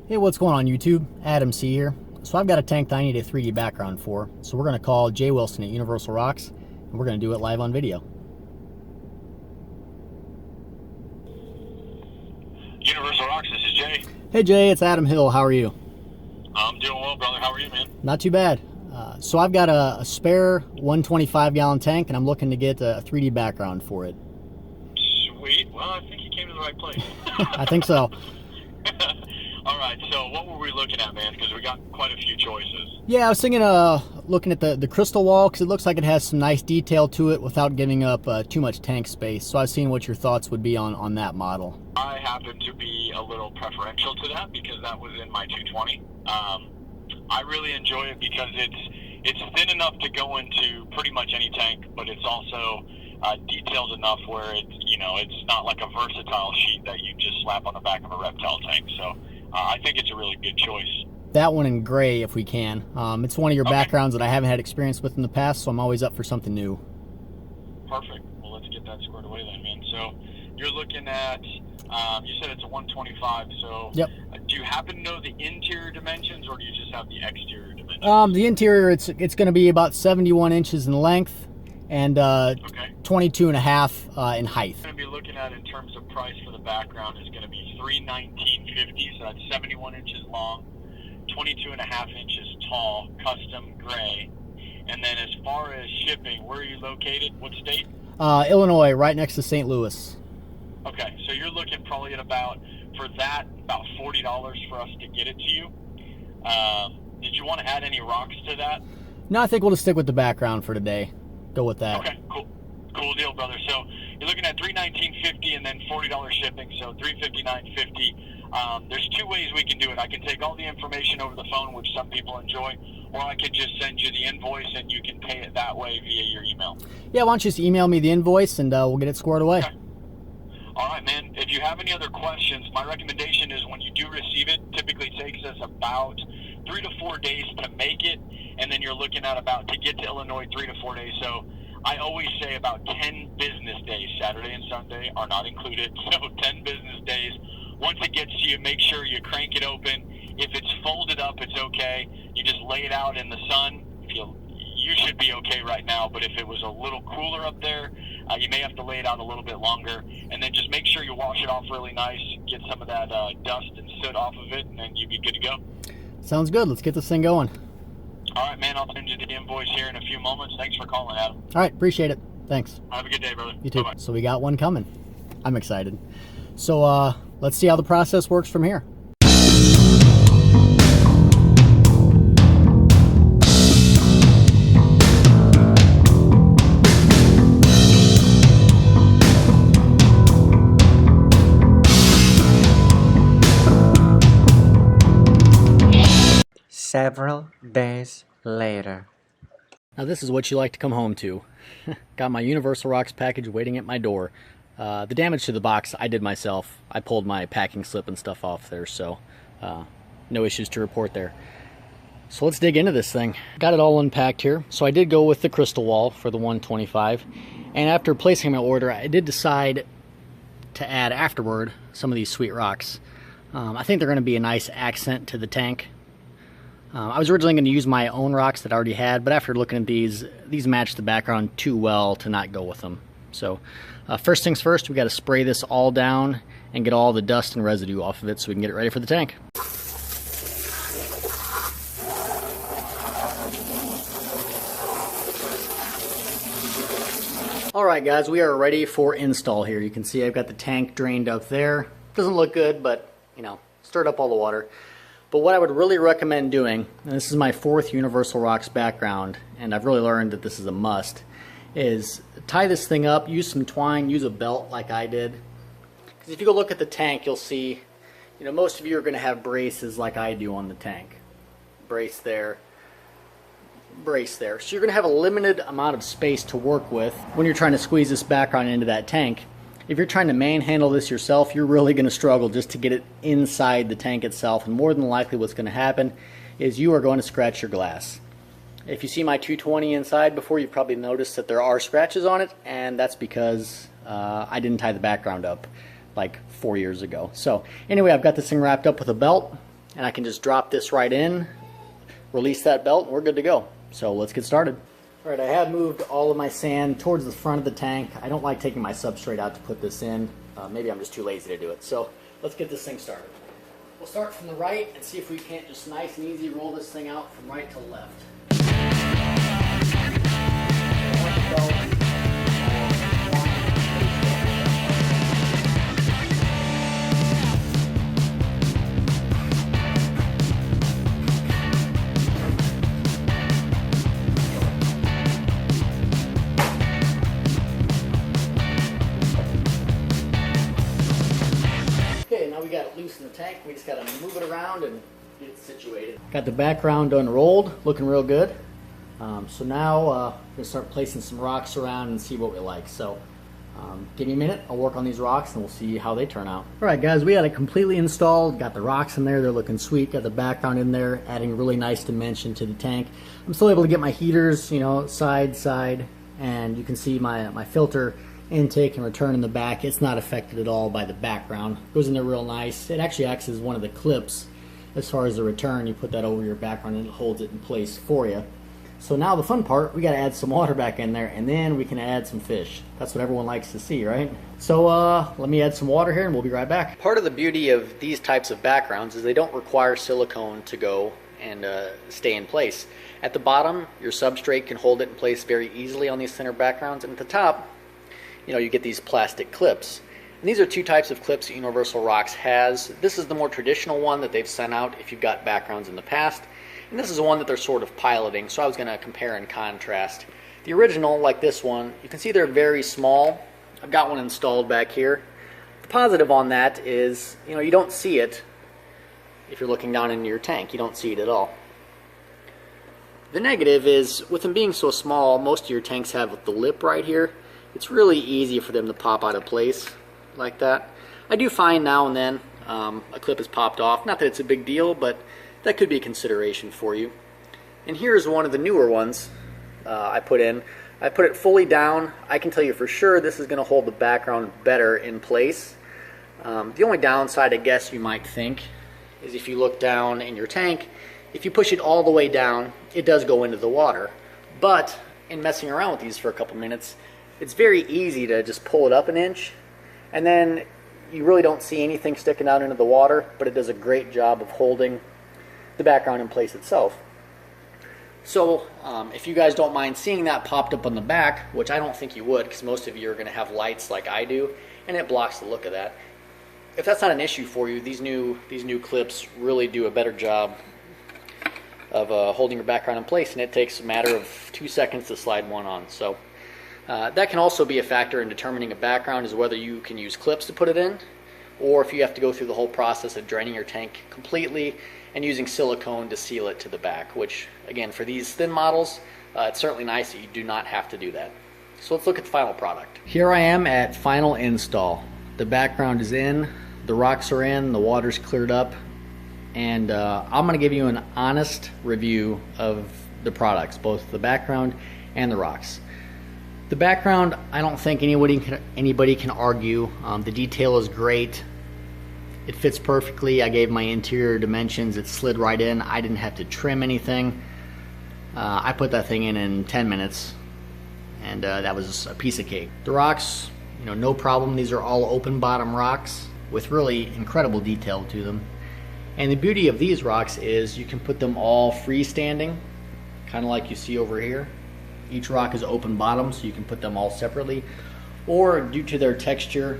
Hey, what's going on YouTube? Adam C here. So I've got a tank that I need a 3D background for. So we're going to call Jay Wilson at Universal Rocks, and we're going to do it live on video. Universal Rocks, this is Jay. Hey Jay, it's Adam Hill. How are you? I'm doing well, brother. How are you, man? Not too bad. So I've got a spare 125 gallon tank, and I'm looking to get a 3D background for it. Sweet. Well, I think you came to the right place. I think so. All right, so what were we looking at, man? Because we got quite a few choices. Yeah, I was thinking looking at the crystal wall, because it looks like it has some nice detail to it without giving up too much tank space. So I was seeing what your thoughts would be on that model. I happen to be a little preferential to that because that was in my 220. I really enjoy it because it's thin enough to go into pretty much any tank, but it's also detailed enough where it's not like a versatile sheet that you just slap on the back of a reptile tank. So I think it's a really good choice. That one in gray, if we can. It's one of your backgrounds that I haven't had experience with in the past, so I'm always up for something new. Perfect. Well, let's get that squared away then, man. So you're looking at, you said it's a 125, so yep. Do you happen to know the interior dimensions, or do you just have the exterior dimensions? The interior, it's going to be about 71 inches in length and 22 and a half in height. Going to be looking at in terms of price for the background is going to be $319.50, so that's 71 inches long, 22 and a half inches tall, custom gray. And then as far as shipping, where are you located? What state? Illinois, right next to St. Louis. Okay, so you're looking probably at about $40 for us to get it to you. Did you want to add any rocks to that? No, I think we'll just stick with the background for today. Go with that. Okay, cool deal, brother. So you're looking at $319.50 and then $40 shipping, so $359.50. There's two ways we can do it. I can take all the information over the phone, which some people enjoy, or I could just send you the invoice and you can pay it that way via your email. Yeah, why don't you just email me the invoice and we'll get it squared away. Okay. All right, man. If you have any other questions, my recommendation is when you do receive it, typically takes us about 3 to 4 days to make it, and then you're looking at about, to get to Illinois, 3 to 4 days. So I always say about 10 business days. Saturday and Sunday are not included, so 10 business days. Once it gets to you, make sure you crank it open. If it's folded up, it's okay. You just lay it out in the sun. You should be okay right now, but if it was a little cooler up there, you may have to lay it out a little bit longer. And then just make sure you wash it off really nice, get some of that dust and soot off of it, and then you'll be good to go. Sounds good. Let's get this thing going. All right, man. I'll send you the invoice here in a few moments. Thanks for calling, Adam. All right. Appreciate it. Thanks. Have a good day, brother. You too. Bye-bye. So we got one coming. I'm excited. So let's see how the process works from here. Several days later. Now this is what you like to come home to. Got my Universal Rocks package waiting at my door. The damage to the box I did myself. I pulled my packing slip and stuff off there, so no issues to report there. So let's dig into this thing. Got it all unpacked here. So I did go with the crystal wall for the 125. And after placing my order, I did decide to add afterward some of these sweet rocks. I think they're going to be a nice accent to the tank. I was originally going to use my own rocks that I already had, but after looking at these match the background too well to not go with them. So first things first, we got to spray this all down and get all the dust and residue off of it so we can get it ready for the tank. Alright guys, we are ready for install here. You can see I've got the tank drained up there. Doesn't look good, but stirred up all the water. But what I would really recommend doing, and this is my 4th Universal Rocks background, and I've really learned that this is a must, is tie this thing up, use some twine, use a belt like I did. Because if you go look at the tank, you'll see, most of you are going to have braces like I do on the tank. Brace there, brace there. So you're going to have a limited amount of space to work with when you're trying to squeeze this background into that tank. If you're trying to manhandle this yourself, you're really going to struggle just to get it inside the tank itself, and more than likely what's going to happen is you are going to scratch your glass. If you see my 220 inside before, you probably noticed that there are scratches on it, and that's because I didn't tie the background up like 4 years ago. So anyway, I've got this thing wrapped up with a belt. and I can just drop this right in, release that belt, and we're good to go. So let's get started. All right, I have moved all of my sand towards the front of the tank. I don't like taking my substrate out to put this in. Maybe I'm just too lazy to do it. So let's get this thing started. We'll start from the right and see if we can't just nice and easy roll this thing out from right to left. Okay, now we got it loose in the tank. We just got to move it around and get it situated. Got the background unrolled, looking real good. So now we're going to start placing some rocks around and see what we like. So give me a minute, I'll work on these rocks and we'll see how they turn out. Alright guys, we got it completely installed. Got the rocks in there, they're looking sweet. Got the background in there, adding really nice dimension to the tank. I'm still able to get my heaters, you know, side, and you can see my filter intake and return in the back. It's not affected at all by the background. Goes in there real nice. It actually acts as one of the clips as far as the return. You put that over your background and it holds it in place for you. So now the fun part, we got to add some water back in there, and then we can add some fish. That's what everyone likes to see, right? So let me add some water here and we'll be right back. Part of the beauty of these types of backgrounds is they don't require silicone to go and stay in place. At the bottom, your substrate can hold it in place very easily on these thinner backgrounds, and at the top, you know, you get these plastic clips. And these are two types of clips that Universal Rocks has. This is the more traditional one that they've sent out if you've got backgrounds in the past. And this is the one that they're sort of piloting, so I was going to compare and contrast. The original, like this one, you can see they're very small. I've got one installed back here. The positive on that is, you know, you don't see it if you're looking down into your tank. You don't see it at all. The negative is, with them being so small, most of your tanks have the lip right here. It's really easy for them to pop out of place like that. I do find now and then a clip is popped off. Not that it's a big deal, but that could be a consideration for you. And here's one of the newer ones I put in. I put it fully down. I can tell you for sure this is going to hold the background better in place. The only downside, I guess you might think, is if you look down in your tank, if you push it all the way down, it does go into the water. But in messing around with these for a couple minutes, it's very easy to just pull it up an inch, and then you really don't see anything sticking out into the water, but it does a great job of holding the background in place itself. So if you guys don't mind seeing that popped up on the back, which I don't think you would, because most of you are going to have lights like I do, and it blocks the look of that. If that's not an issue for you, these new clips really do a better job of holding your background in place, and it takes a matter of 2 seconds to slide one on. So that can also be a factor in determining a background, is whether you can use clips to put it in, or if you have to go through the whole process of draining your tank completely and using silicone to seal it to the back, which, again, for these thin models, it's certainly nice that you do not have to do that. So let's look at the final product. Here I am at final install. The background is in, the rocks are in, the water's cleared up, and I'm going to give you an honest review of the products, both the background and the rocks. The background, I don't think anybody can argue. The detail is great. It fits perfectly. I gave my interior dimensions. It slid right in. I didn't have to trim anything. I put that thing in 10 minutes, and that was a piece of cake. The rocks, you know, no problem. These are all open bottom rocks with really incredible detail to them. And the beauty of these rocks is you can put them all freestanding, kind of like you see over here. Each rock is open bottom, so you can put them all separately. Or due to their texture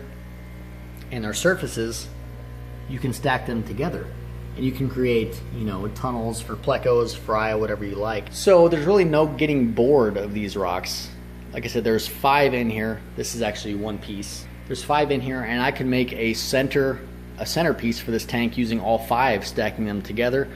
and their surfaces, you can stack them together. And you can create, you know, tunnels for plecos, fry, whatever you like. So there's really no getting bored of these rocks. Like I said, there's 5 in here. This is actually one piece. There's 5 in here, and I can make a centerpiece for this tank using all 5, stacking them together.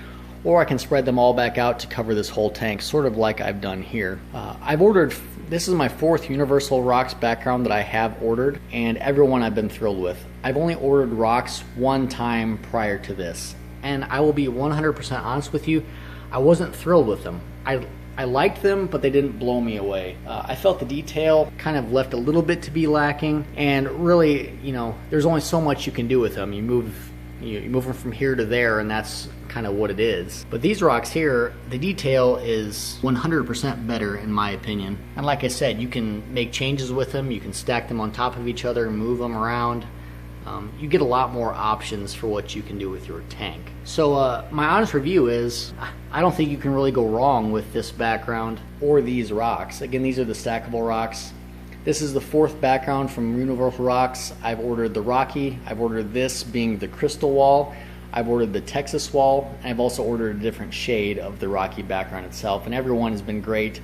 Or I can spread them all back out to cover this whole tank, sort of like I've done here. I've ordered, this is my 4th Universal Rocks background that I have ordered, and every one I've been thrilled with. I've only ordered rocks one time prior to this, and I will be 100% honest with you, I wasn't thrilled with them. I liked them, but they didn't blow me away. I felt the detail kind of left a little bit to be lacking, and really, you know, there's only so much you can do with them. You move You move them from here to there, and that's kind of what it is. But these rocks here, the detail is 100% better in my opinion. And like I said, you can make changes with them. You can stack them on top of each other and move them around. You get a lot more options for what you can do with your tank. So my honest review is, I don't think you can really go wrong with this background or these rocks. Again, these are the stackable rocks. This is the 4th background from Universal Rocks. I've ordered the Rocky. I've ordered this being the Crystal Wall. I've ordered the Texas Wall. And I've also ordered a different shade of the Rocky background itself. And everyone has been great.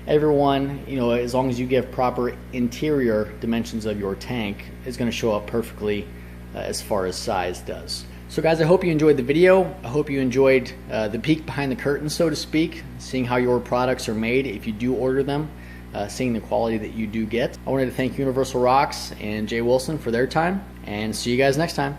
Everyone, you know, as long as you give proper interior dimensions of your tank, is going to show up perfectly as far as size does. So guys, I hope you enjoyed the video. I hope you enjoyed the peek behind the curtain, so to speak, seeing how your products are made if you do order them, seeing the quality that you do get. I wanted to thank Universal Rocks and Jay Wilson for their time, and see you guys next time.